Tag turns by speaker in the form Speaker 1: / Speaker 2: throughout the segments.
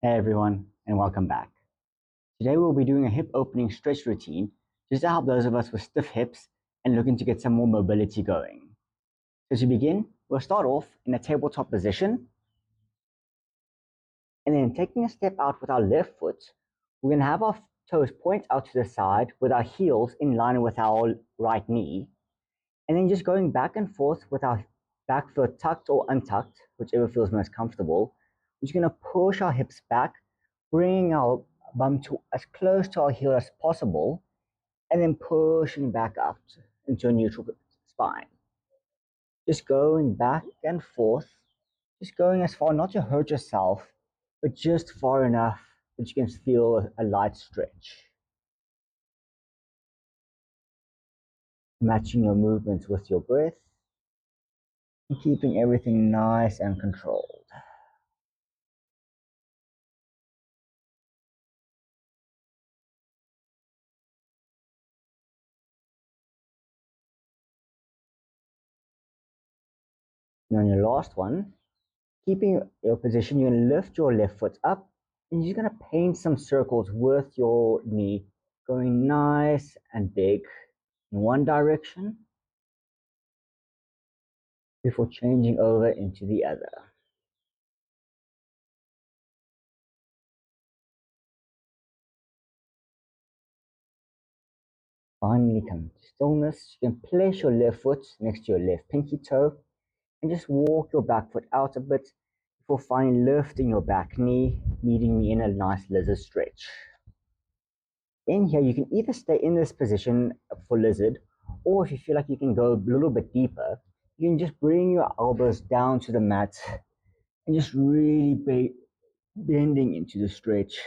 Speaker 1: Hey everyone, and welcome back. Today we'll be doing a hip opening stretch routine just to help those of us with stiff hips and looking to get some more mobility going. So to begin, we'll start off in a tabletop position, and then taking a step out with our left foot, we're going to have our toes point out to the side with our heels in line with our right knee, and then just going back and forth with our back foot tucked or untucked, whichever feels most comfortable. We're just going to push our hips back, bringing our bum to as close to our heel as possible, and then pushing back up into a neutral spine. Just going back and forth, just going as far not to hurt yourself, but just far enough that you can feel a light stretch. Matching your movements with your breath and keeping everything nice and controlled. And on your last one, keeping your position, you're going to lift your left foot up and you're going to paint some circles with your knee, going nice and big in one direction before changing over into the other. Finally, come to stillness. You can place your left foot next to your left pinky toe and just walk your back foot out a bit before finally lifting your back knee, meeting me in a nice lizard stretch. In here, you can either stay in this position for lizard, or if you feel like you can go a little bit deeper, you can just bring your elbows down to the mat and just really bending into the stretch,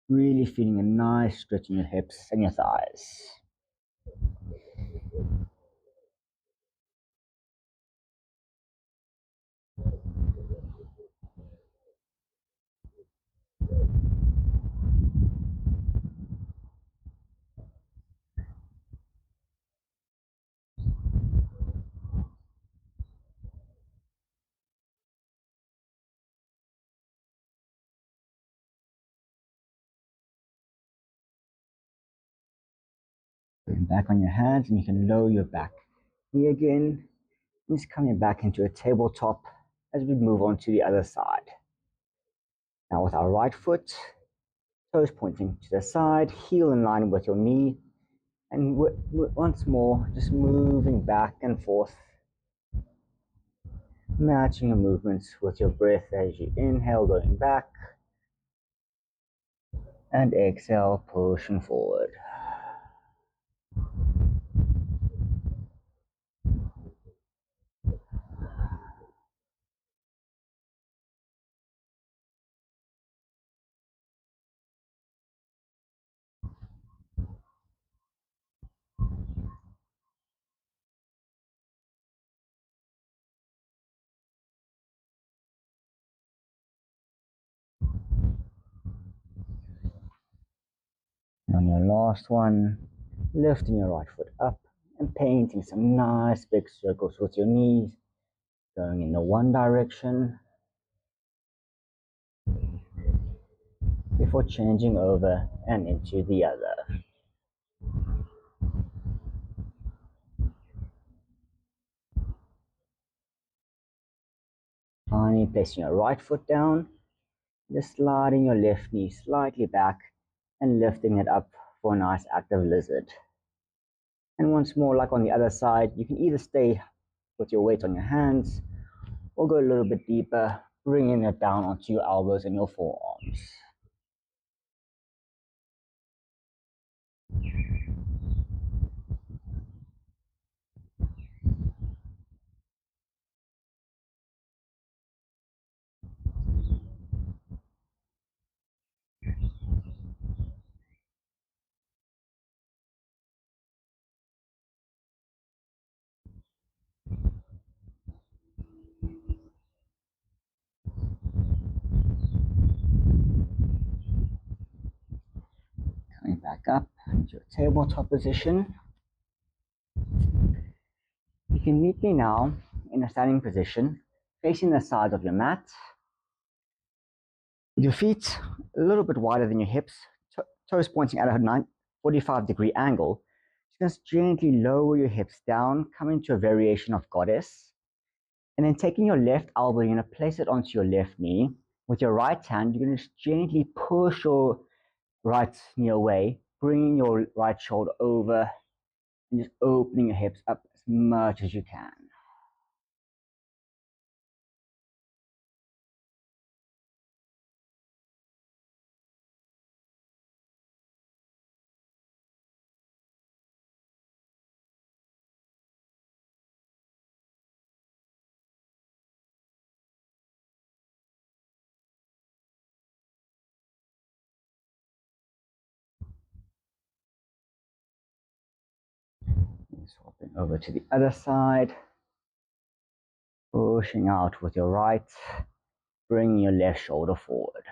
Speaker 1: really feeling a nice stretch in your hips and your thighs. Going back on your hands, and you can lower your back knee again. And just coming back into a tabletop as we move on to the other side. Now with our right foot, toes pointing to the side, heel in line with your knee, and once more, just moving back and forth, matching your movements with your breath as you inhale, going back, and exhale, pushing forward. And on your last one, lifting your right foot up and painting some nice big circles with your knees, going in the one direction before changing over and into the other. Finally, placing your right foot down, just sliding your left knee slightly back and lifting it up for a nice active lizard. And once more, like on the other side, you can either stay with your weight on your hands or go a little bit deeper, bringing it down onto your elbows and your forearms. Coming back up into your tabletop position. You can meet me now in a standing position, facing the sides of your mat. With your feet a little bit wider than your hips, toes pointing at a 45-degree angle, just gently lower your hips down, coming to a variation of goddess. And then taking your left elbow, you're going to place it onto your left knee. With your right hand, you're going to just gently push your right knee away, bringing your right shoulder over, and just opening your hips up as much as you can. Swapping over to the other side, pushing out with your right, bringing your left shoulder forward.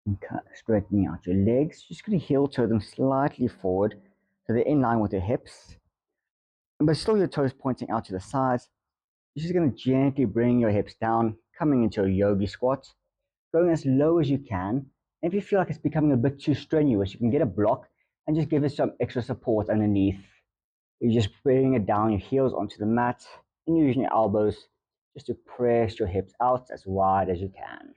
Speaker 1: And straightening out your legs, just going to heel toe them slightly forward so they're in line with your hips, but still your toes pointing out to the sides. You're just going to gently bring your hips down, coming into a yogi squat, going as low as you can. And if you feel like it's becoming a bit too strenuous, you can get a block and just give it some extra support underneath. You're just bringing it down, your heels onto the mat, and using your elbows just to press your hips out as wide as you can.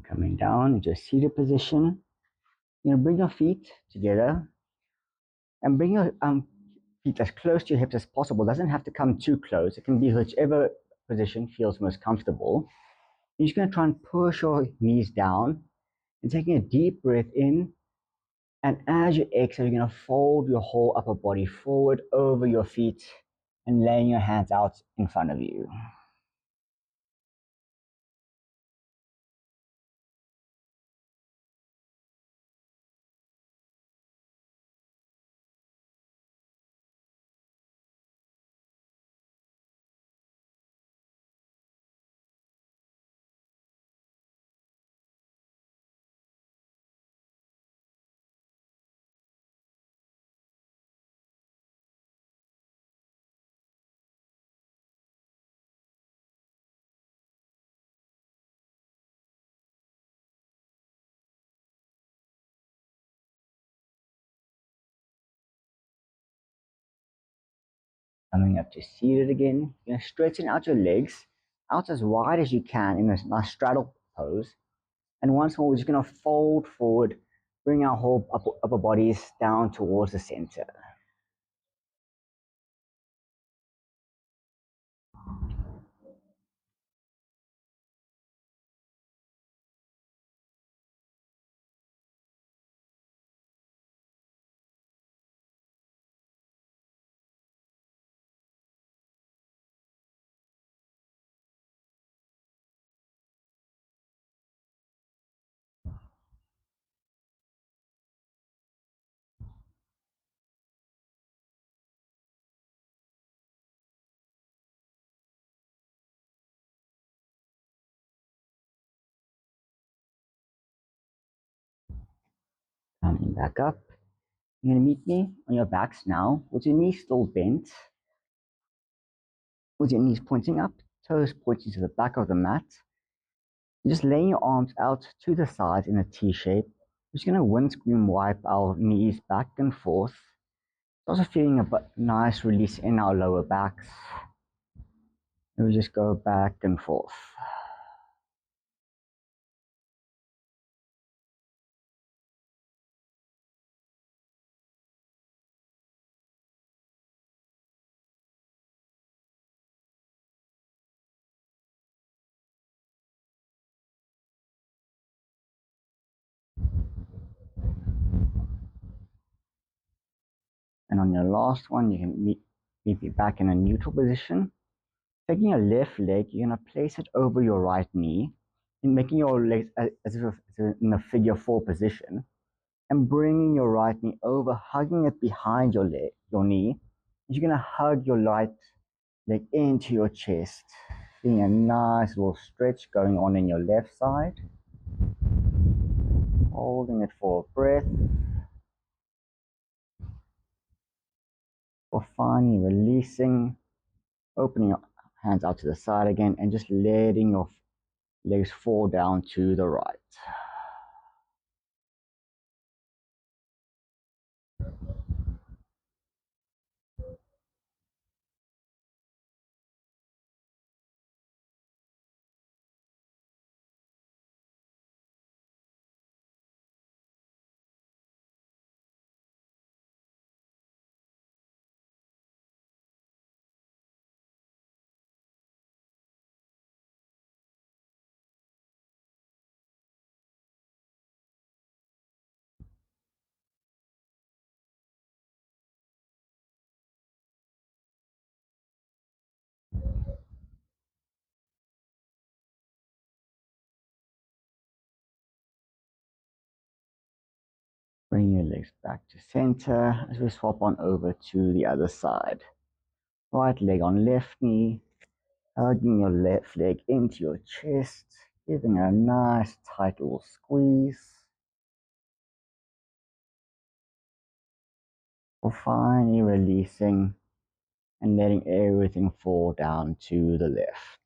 Speaker 1: Coming down into a seated position, you're going to bring your feet together and bring your feet as close to your hips as possible. It doesn't have to come too close. It can be whichever position feels most comfortable. You're just going to try and push your knees down and taking a deep breath in. And as you exhale, you're going to fold your whole upper body forward over your feet and laying your hands out in front of you. Coming up to seated again, you're going to straighten out your legs out as wide as you can in this nice straddle pose. And once more, we're just going to fold forward, bring our whole upper bodies down towards the center. Coming back up. You're going to meet me on your backs now, with your knees still bent, with your knees pointing up, toes pointing to the back of the mat. Just laying your arms out to the sides in a T shape. We're just going to windscreen wipe our knees back and forth. Also feeling a nice release in our lower backs. And we just go back and forth. And on your last one, you can meet it back in a neutral position. Taking your left leg, you're going to place it over your right knee and making your legs as if in a figure four position, and bringing your right knee over, hugging it behind your knee. You're going to hug your right leg into your chest, feeling a nice little stretch going on in your left side. Holding it for a breath. Or finally releasing, opening your hands out to the side again, and just letting your legs fall down to the right. Bring your legs back to center as we swap on over to the other side. Right leg on left knee, hugging your left leg into your chest, giving it a nice tight little squeeze. Or finally releasing and letting everything fall down to the left.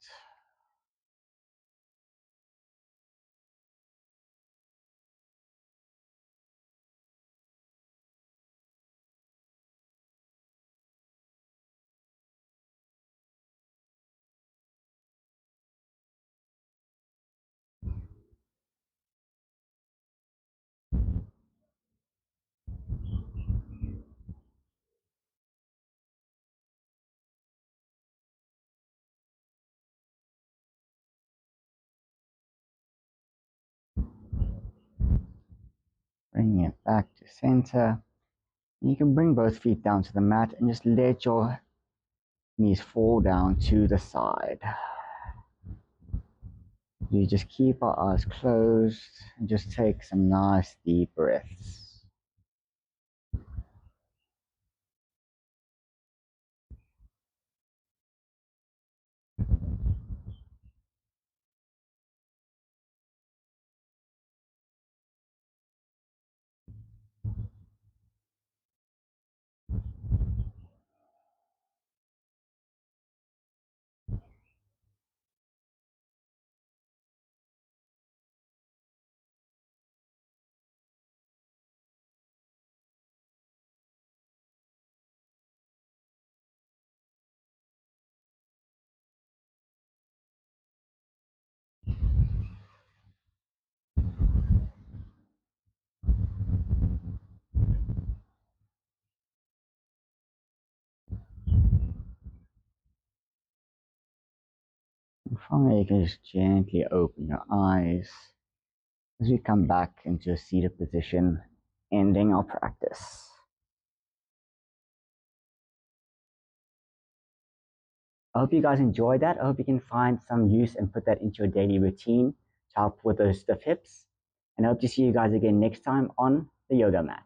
Speaker 1: Bringing it back to center. You can bring both feet down to the mat and just let your knees fall down to the side. We just keep our eyes closed and just take some nice deep breaths. And finally, you can just gently open your eyes as we come back into a seated position, ending our practice. I hope you guys enjoyed that. I hope you can find some use and put that into your daily routine to help with those stiff hips. And I hope to see you guys again next time on the yoga mat.